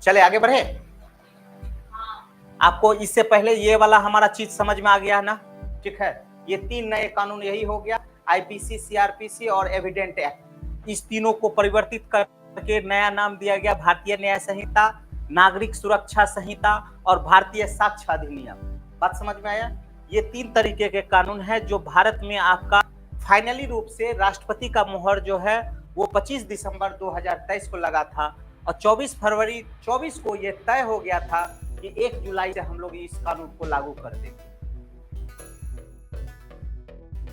चले आगे बढ़े। आपको इससे पहले ये वाला हमारा चीज समझ में आ गया है ना? ठीक है, ये 3 नए कानून यही हो गया, आईपीसी, सीआरपीसी और एविडेंट एक्ट। इस तीनों को परिवर्तित करके नया नाम दिया गया भारतीय न्याय संहिता, नागरिक सुरक्षा संहिता और भारतीय साक्ष्य अधिनियम। बात समझ में आया? ये 3 तरीके के कानून है जो भारत में आपका फाइनली रूप से राष्ट्रपति का मुहर जो है वो 25 दिसंबर 2023 को लगा था और 24 फरवरी 24 को ये तय हो गया था कि 1 जुलाई से हम लोग इस कानून को लागू कर देंगे।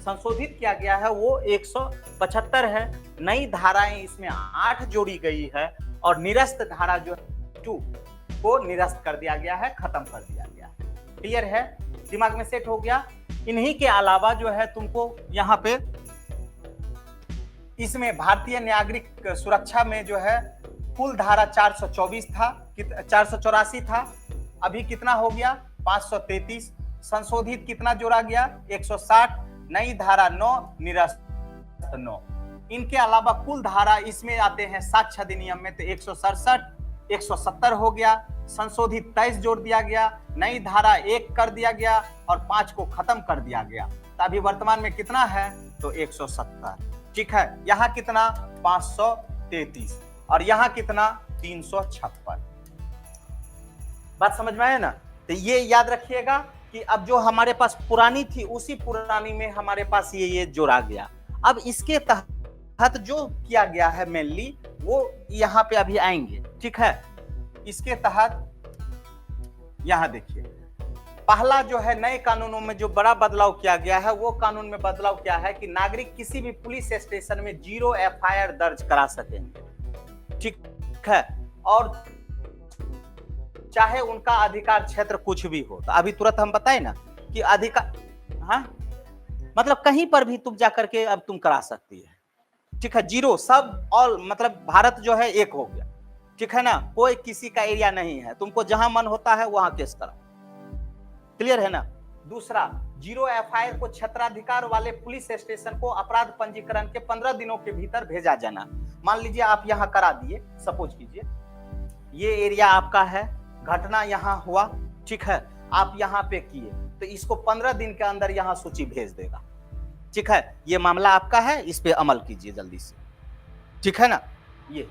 संशोधित किया गया है वो 175 है, नई धाराएं इसमें 8 जोड़ी गई है और निरस्त धारा जो 2 को निरस्त कर दिया गया है, खत्म कर दिया गया है। क्लियर है? दिमाग में सेट हो गया। इन्हीं के अलावा जो है तुमको यहाँ पे इसमें भारतीय नागरिक सुरक्षा में जो है कुल धारा 424 था, 484 था, अभी कितना हो गया 533। संशोधित कितना जोड़ा गया 160, नई धारा 9, निरस्त 9। इनके अलावा कुल धारा इसमें आते हैं साक्ष्य अधिनियम में तो 167, 170 हो गया, संशोधित 23 जोड़ दिया गया, नई धारा 1 कर दिया गया और 5 को खत्म कर दिया गया। तो अभी वर्तमान में कितना है तो 170। ठीक है, यहाँ कितना 533 और यहाँ कितना 356। बात समझ में आया ना? तो ये याद रखिएगा कि अब जो हमारे पास पुरानी थी उसी पुरानी में हमारे पास ये जोड़ा गया। अब इसके तहत जो किया गया है मेनली वो यहाँ पे अभी आएंगे। ठीक है, इसके तहत यहाँ देखिए पहला जो है नए कानूनों में जो बड़ा बदलाव किया गया है वो कानून में बदलाव क्या है कि नागरिक किसी भी पुलिस स्टेशन में 0 एफआईआर दर्ज करा सकेंगे। ठीक है, और चाहे उनका अधिकार क्षेत्र कुछ भी हो। तो अभी तुरंत हम बताए ना कि अधिकार, हाँ मतलब कहीं पर भी तुम जाकर के अब तुम करा सकती है। ठीक है, 0 सब ऑल मतलब भारत जो है एक हो गया। ठीक है ना, कोई किसी का एरिया नहीं है, तुमको जहां मन होता है वहां केस करा। क्लियर है ना? दूसरा, 0 एफआईआर को क्षेत्राधिकार वाले पुलिस स्टेशन को अपराध पंजीकरण के 15 दिनों के भीतर भेजा जाना। मान लीजिए आप यहाँ करा दिए, सपोज कीजिए ये एरिया आपका है, घटना यहाँ हुआ, ठीक है, आप यहाँ पे किए तो इसको 15 दिन के अंदर यहाँ सूची भेज देगा। ठीक है, ये मामला आपका है, इस पे अमल कीजिए जल्दी से। ठीक है ना? ये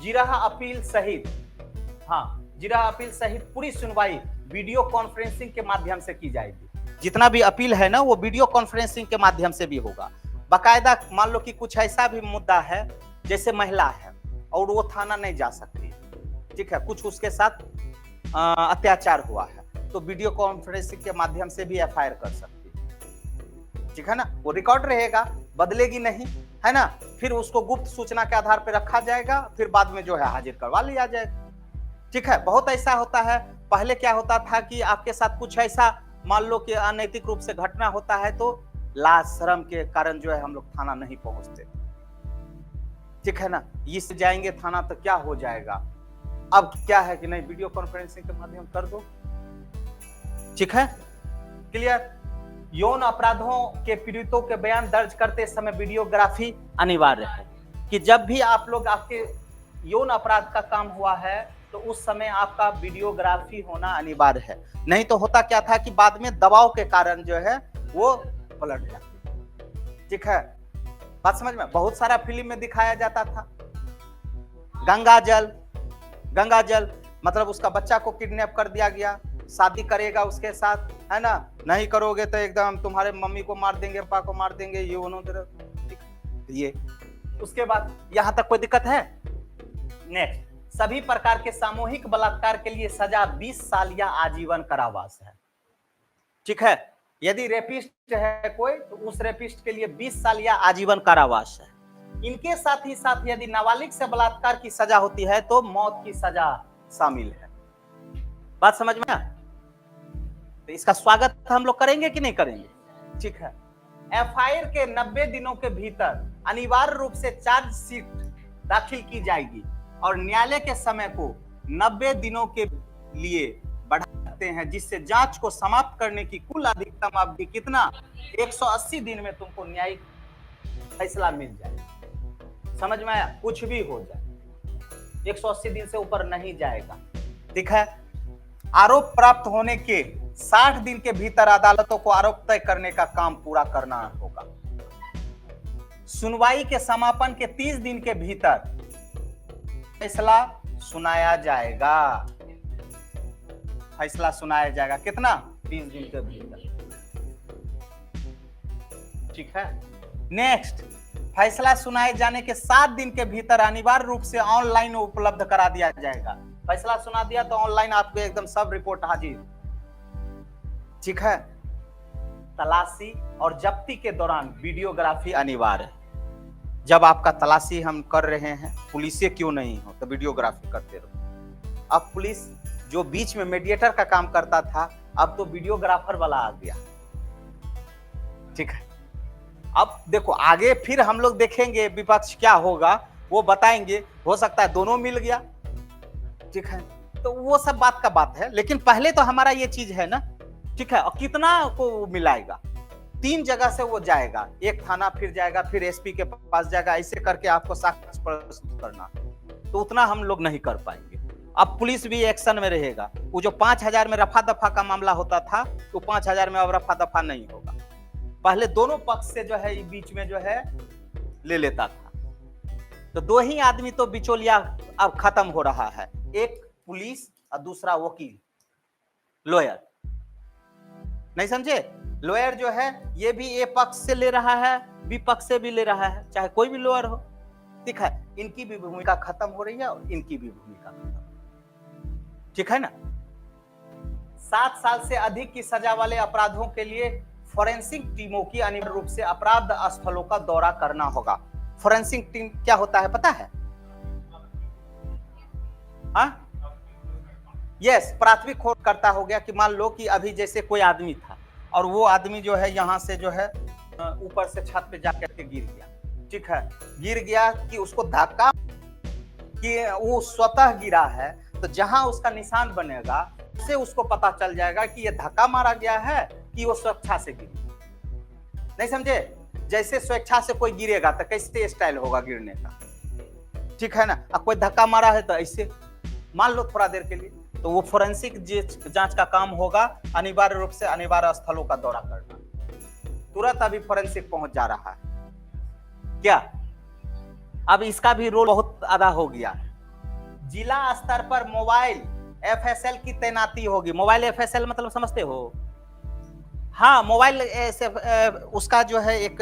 जिरह अपील सहित, हाँ जिरह अपील सहित पूरी सुनवाई वीडियो कॉन्फ्रेंसिंग के माध्यम से की जाएगी। जितना भी अपील है ना वो वीडियो कॉन्फ्रेंसिंग के माध्यम से भी होगा। बाकायदा मान लो कि कुछ ऐसा भी मुद्दा है जैसे महिला है और वो थाना नहीं जा सकती, ठीक है, कुछ उसके साथ अत्याचार हुआ है तो वीडियो कॉन्फ्रेंसिंग के माध्यम से भी एफआईआर कर सकती है। ठीक है ना? वो रिकॉर्ड रहेगा, बदलेगी नहीं, है ना? फिर उसको गुप्त सूचना के आधार पर रखा जाएगा, फिर बाद में जो है हाजिर करवा लिया जाएगा। ठीक है, बहुत ऐसा होता है। पहले क्या होता था कि आपके साथ कुछ ऐसा मान लो कि अनैतिक रूप से घटना होता है तो लाज शर्म के कारण जो है हम लोग थाना नहीं पहुंचते। ठीक है ना? इस जाएंगे थाना तो क्या हो जाएगा। अब क्या है कि नहीं, वीडियो कॉन्फ्रेंसिंग के माध्यम कर दो। ठीक है, क्लियर? यौन अपराधों के पीड़ितों के बयान दर्ज करते समय वीडियोग्राफी अनिवार्य है कि जब भी आप लोग आपके यौन अपराध का काम हुआ है तो उस समय आपका वीडियोग्राफी होना अनिवार्य है। नहीं तो होता क्या था कि बाद में दबाव के कारण जो है वो पलट जाती। ठीक है, बात समझ में? बहुत सारा फिल्म में दिखाया जाता था। गंगा जल मतलब उसका बच्चा को किडनैप कर दिया गया, शादी करेगा उसके साथ, है ना, नहीं करोगे तो एकदम तुम्हारे मम्मी को मार देंगे, पापा को मार देंगे, ये उन्होंने ये। उसके बाद यहाँ तक कोई दिक्कत है? नेक्स्ट, सभी प्रकार के सामूहिक बलात्कार के लिए सजा 20 साल या आजीवन कारावास है। ठीक है, यदि रेपिस्ट है कोई तो उस रेपिस्ट के लिए 20 साल या आजीवन कारावास है। इनके साथ ही साथ यदि नाबालिग से बलात्कार की सजा होती है तो मौत की सजा शामिल है। बात समझ में? तो इसका स्वागत हम लोग करेंगे कि नहीं करेंगे? ठीक है, एफआईआर के 90 दिनों के भीतर अनिवार्य रूप से चार्जशीट दाखिल की जाएगी और न्यायालय के समय को 90 दिनों के लिए बढ़ाते हैं, जिससे जांच को समाप्त करने की कुल अधिकतम अवधि कितना 180 दिन में तुमको न्यायिक फैसला मिल जाए। समझ में आया? कुछ भी हो जाए 180 दिन से ऊपर नहीं जाएगा। ठीक है। आरोप प्राप्त होने के 60 दिन के भीतर अदालतों को आरोप तय करने का काम पूरा करना होगा। सुनवाई के समापन के 30 दिन के भीतर फैसला सुनाया जाएगा। फैसला सुनाया जाएगा कितना? 30 दिन के भीतर। ठीक है। नेक्स्ट, फैसला सुनाए जाने के 7 दिन के भीतर अनिवार्य रूप से ऑनलाइन उपलब्ध करा दिया जाएगा। फैसला सुना दिया तो ऑनलाइन आपको एकदम सब रिपोर्ट हाजिर। ठीक है। तलाशी और जब्ती के दौरान वीडियोग्राफी अनिवार्य है। जब आपका तलाशी हम कर रहे हैं, पुलिस क्यों नहीं हो तो वीडियोग्राफी करते रहो। अब पुलिस जो बीच में मीडिएटर का काम करता था, अब तो वीडियोग्राफर वाला आ गया। ठीक है। अब देखो आगे फिर हम लोग देखेंगे विपक्ष क्या होगा, वो बताएंगे। हो सकता है दोनों मिल गया। ठीक है। तो वो सब बात का बात है, लेकिन पहले तो हमारा ये चीज है ना। ठीक है। और कितना को मिलाएगा? 3 जगह से वो जाएगा, एक थाना फिर जाएगा, फिर एसपी के पास जाएगा, ऐसे करके आपको साक्ष्य प्रस्तुत करना, तो उतना हम लोग नहीं कर पाएंगे। अब पुलिस भी एक्शन में रहेगा। वो जो 5000 में रफा दफा का मामला होता था, तो 5000 में अब रफा दफा नहीं होगा। पहले दोनों पक्ष से जो है बीच में जो है ले लेता था। तो 2 ही आदमी तो बिचौलिया अब खत्म हो रहा है, एक पुलिस और दूसरा वकील, लॉयर। नहीं समझे? लॉयर जो है ये भी ए पक्ष से ले रहा है, बी पक्ष से भी ले रहा है, चाहे कोई भी लॉयर हो। ठीक है। इनकी भी भूमिका खत्म हो रही है और इनकी भी भूमिका खत्म। ठीक है ना। 7 साल से अधिक की सजा वाले अपराधों के लिए फोरेंसिक टीमों की अनिवार्य रूप से अपराध स्थलों का दौरा करना होगा। फोरेंसिक टीम क्या होता है पता है? हाँ? यस, प्राथमिक खोजकर्ता हो गया कि मान लो कि अभी जैसे कोई आदमी था और वो आदमी जो है यहाँ से जो है ऊपर से छत पे जाकर के गिर गया। ठीक है। गिर गया कि उसको धक्का, कि वो स्वतः गिरा है, तो जहां उसका निशान बनेगा से उसको पता चल जाएगा कि ये धक्का मारा गया है कि वो स्वेच्छा से गिरी। नहीं समझे? जैसे स्वेच्छा से कोई गिरेगा तो कैसे स्टाइल होगा गिरने का। ठीक है ना। अब कोई धक्का मारा है तो ऐसे मान लो थोड़ा देर के लिए, तो वो फोरेंसिक जांच का काम होगा। अनिवार्य रूप से अनिवार्य स्थलों का दौरा करना। तुरंत अभी फोरेंसिक पहुंच जा रहा है क्या? अब इसका भी रोल बहुत अदा हो गया है। जिला स्तर पर मोबाइल एफएसएल की तैनाती होगी। मोबाइल एफएसएल मतलब समझते हो? हाँ, मोबाइल उसका जो है एक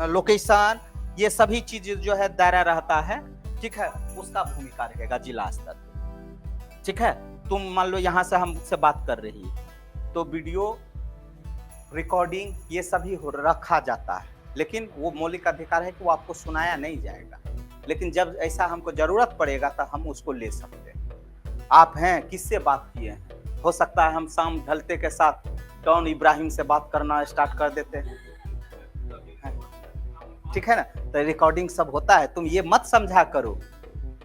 लोकेशन, ये सभी चीज जो है दायरा रहता है। ठीक है। उसका भूमिका रहेगा जिला स्तर पर। ठीक है। तुम मान लो यहाँ से हमसे बात कर रही है, तो वीडियो रिकॉर्डिंग ये सभी रखा जाता है, लेकिन वो मौलिक अधिकार है कि वो आपको सुनाया नहीं जाएगा। लेकिन जब ऐसा हमको जरूरत पड़ेगा तो हम उसको ले सकते हैं। आप हैं, किससे बात किए हैं? हो सकता है हम शाम ढलते के साथ डॉन इब्राहिम से बात करना स्टार्ट कर देते हैं। ठीक है ना। तो रिकॉर्डिंग सब होता है, तुम ये मत समझा करो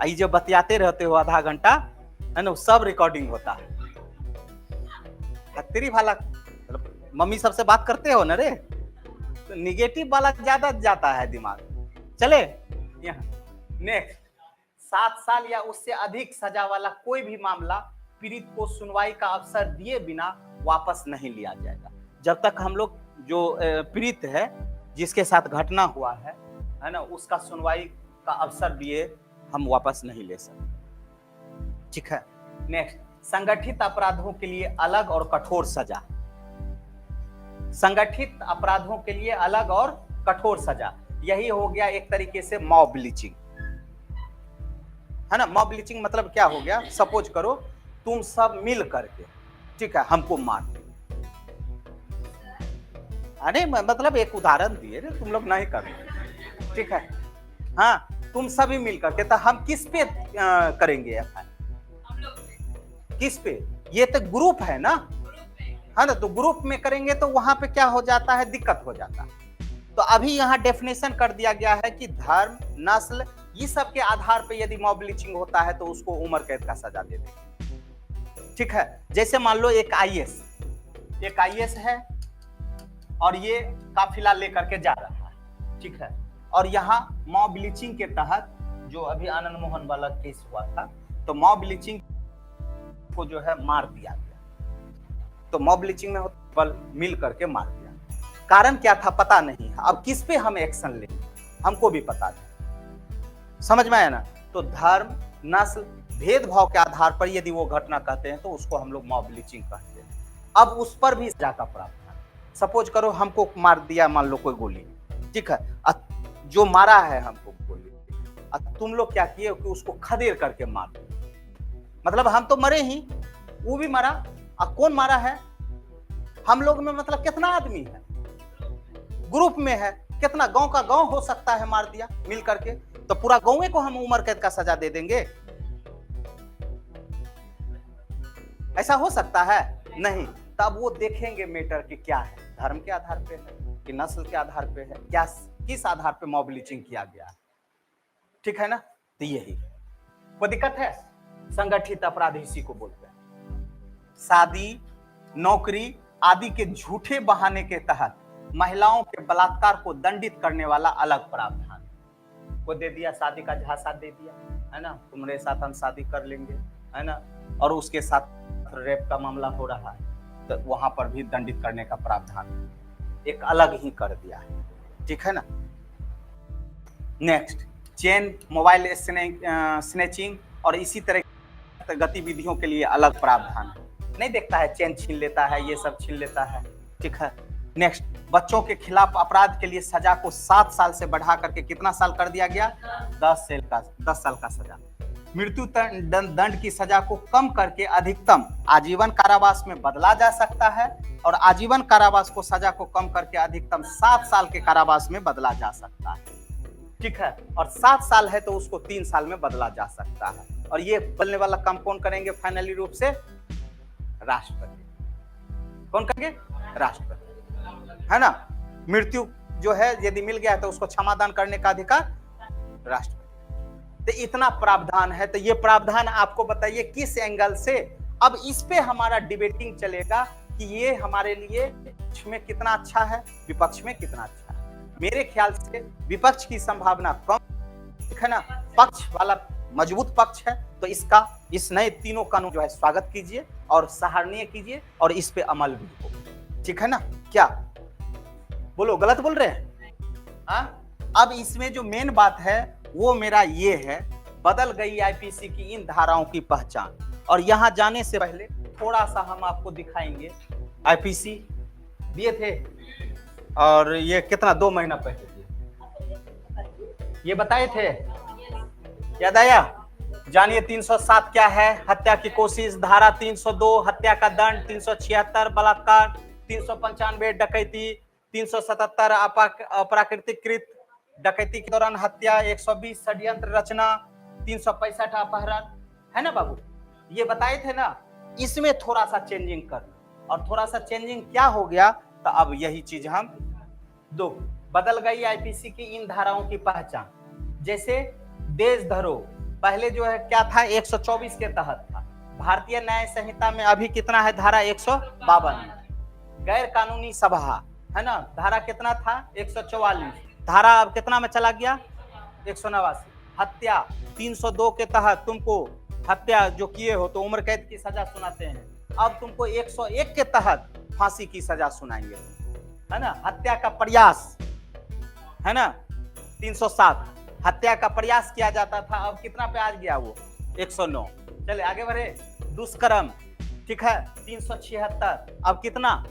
आई जो बतियाते रहते हो आधा घंटा, है ना, सब रिकॉर्डिंग होता है। तेरी भाला मम्मी सबसे बात करते हो ना रे, तो निगेटिव वाला ज्यादा जाता है दिमाग। चले यहाँ नेक्स्ट, 7 साल या उससे अधिक सजा वाला कोई भी मामला पीड़ित को सुनवाई का अवसर दिए बिना वापस नहीं लिया जाएगा। जब तक हम लोग जो पीड़ित है, जिसके साथ घटना हुआ है ना, उसका सुनवाई का अवसर दिए हम वापस नहीं ले सकते। ठीक है। नेक्स्ट, संगठित अपराधों के लिए अलग और कठोर सजा। संगठित अपराधों के लिए अलग और कठोर सजा, यही हो गया एक तरीके से मॉब ब्लीचिंग, है ना। मॉब ब्लीचिंग मतलब क्या हो गया? सपोज करो तुम सब मिल करके, ठीक है, हमको मार दो। अरे मतलब एक उदाहरण दिए, तुम लोग नहीं कर रहे, ठीक है। हाँ, तुम सभी मिल करके, तो हम किस पे करेंगे एफआईआर? किस पे? ये तो ग्रुप है ना, है ना। तो ग्रुप में करेंगे तो वहां पे क्या हो जाता है? दिक्कत हो जाता है। तो अभी यहाँ डेफिनेशन कर दिया गया है कि धर्म, नस्ल, ये सब के आधार पे यदि मॉब लिंचिंग होता है तो उसको उम्र कैद का सजा दे देंगे। ठीक है। जैसे मान लो एक आईएएस है और ये काफिला लेकर के जा रहा है, ठीक है, और यहाँ मॉब लिंचिंग के तहत जो अभी आनंद मोहन वाला केस हुआ था, तो मॉब लिंचिंग को जो है मार दिया गया। तो मॉब लिंचिंग में बल मिल करके मार दिया। कारण क्या था पता नहीं है। अब किस पे हम एक्शन लेंगे हमको भी पता नहीं। समझ में आया ना? तो धर्म, नस्ल, भेदभाव के आधार पर यदि वो घटना कहते हैं तो उसको हम लोग मॉब लिंचिंग कहते हैं। अब उस पर भी सजा का प्रावधान। सपोज करो हमको मार दिया, मान लो कोई गोली, ठीक है, जो मारा है हमको गोली, तुम लोग क्या किए कि उसको खदेड़ करके मार दिया। मतलब हम तो मरे ही, वो भी मरा। अब कौन मारा है? हम लोग में मतलब कितना आदमी है, ग्रुप में है, कितना गांव का गांव हो सकता है मार दिया मिल करके। तो पूरा गांव को हम उम्र कैद का सजा दे देंगे? ऐसा हो सकता है? नहीं। तब वो देखेंगे मैटर कि क्या है, धर्म के आधार पे है कि नस्ल के आधार पे है, क्या किस आधार पे मॉब लिंचिंग किया गया है। ठीक है ना? तो यही कोई दिक्कत है? संगठित अपराध इसी को बोलते हैं। शादी, नौकरी आदि के झूठे बहाने के तहत महिलाओं के बलात्कार को दंडित करने वाला अलग प्रावधान को दे दिया। शादी का झांसा दे दिया, है ना, तुम्हारे साथ हम शादी कर लेंगे, है ना, और उसके साथ रेप का मामला हो रहा है, तो वहां पर भी दंडित करने का प्रावधान एक अलग ही कर दिया है। ठीक है ना? नेक्स्ट, चेन मोबाइल स्नैचिंग और इसी तरह गतिविधियों के लिए अलग प्रावधान नहीं देखता है। चेन छीन लेता है, ये सब छीन लेता है। ठीक है। नेक्स्ट, बच्चों के खिलाफ अपराध के लिए सजा को 7 साल से बढ़ा करके कितना साल कर दिया गया? 10 साल का सजा। मृत्यु दंड की सजा को कम करके अधिकतम आजीवन कारावास में बदला जा सकता है, और आजीवन कारावास को सजा को कम करके अधिकतम 7 साल के कारावास में बदला जा सकता है। ठीक है। और 7 साल है तो उसको 3 साल में बदला जा सकता है। और ये बदलने वाला काम कौन करेंगे? फाइनली रूप से राष्ट्रपति। कौन करेंगे? राष्ट्रपति, है ना। मृत्यु जो है यदि मिल गया तो उसको क्षमादान करने का अधिकार राष्ट्रपति। तो इतना प्रावधान है। तो ये प्रावधान आपको बताइए किस एंगल से। अब इस पे हमारा डिबेटिंग चलेगा कि ये हमारे लिए पक्ष में कितना अच्छा है, विपक्ष में कितना अच्छा है। मेरे ख्याल से विपक्ष की संभावना कम है ना, पक्ष वाला मजबूत पक्ष है। तो इस नए तीनों कानून जो है स्वागत कीजिए और सराहनीय कीजिए, और इस पे अमल भी हो। ठीक है ना? क्या बोलो, गलत बोल रहे हैं? अब इसमें जो मेन बात है वो मेरा ये है, बदल गई आईपीसी की इन धाराओं की पहचान। और यहां जाने से पहले थोड़ा सा हम आपको दिखाएंगे। आईपीसी दिए थे, और ये कितना 2 महीना पहले दिए, ये बताए थे, याद आया? जानिए 307 क्या है? हत्या की कोशिश। धारा 302 हत्या का दंड, 376 बलात्कार, 395 डकैती, 377 अप्राकृतिक कृत डकैती के दौरान हत्या, 120 षड्यंत्र रचना, 365 अपहरण, है ना बाबू? ये बताए थे ना। इसमें थोड़ा सा चेंजिंग कर, और थोड़ा सा चेंजिंग क्या हो गया? तो अब यही चीज हम दो, बदल गई आईपीसी की इन धाराओं की पहचान। जैसे देशद्रोह पहले जो है क्या था? 124 के तहत था। भारतीय न्याय संहिता में अभी कितना है? धारा 152। गैर कानूनी सभा, है ना, धारा कितना था? 144। धारा अब कितना में चला गया? 189। हत्या 302 के तहत तुमको हत्या जो किए हो तो उम्र कैद की सजा सुनाते हैं। अब तुमको 101 के तहत फांसी की सजा सुनाएंगे, है ना। हत्या का प्रयास, है ना, 307 हत्या का प्रयास किया जाता था, अब कितना पे आ गया वो? 109। चले आगे बढ़े। दुष्कर्म, ठीक है, 376, अब कितना?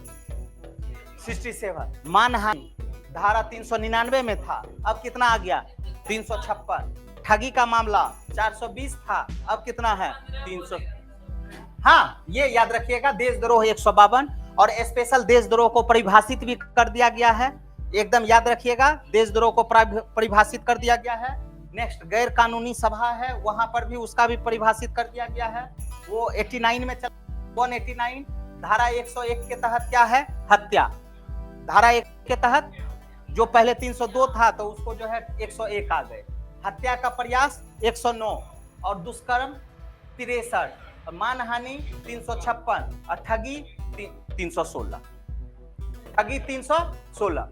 67। मानहानि धारा 399 में था, अब कितना आ गया? 356। ठगी का मामला 420 था, अब कितना है? 300। हाँ, ये याद रखिएगा, देशद्रोह 152, और स्पेशल देशद्रोह को परिभाषित भी कर दिया गया है। एकदम याद रखिएगा, देशद्रोह को परिभाषित कर दिया गया है। नेक्स्ट, गैर कानूनी सभा है, वहां पर भी उसका भी परिभाषित कर दिया गया है। वो 89 में 189 धारा 101 के तहत क्या है? हत्या। धारा 1 के तहत जो पहले 302 था तो उसको जो है 101 आ गए। हत्या का प्रयास 109, और दुष्कर्म 63, और मानहानि 356, और ठगी 316। ठगी 316।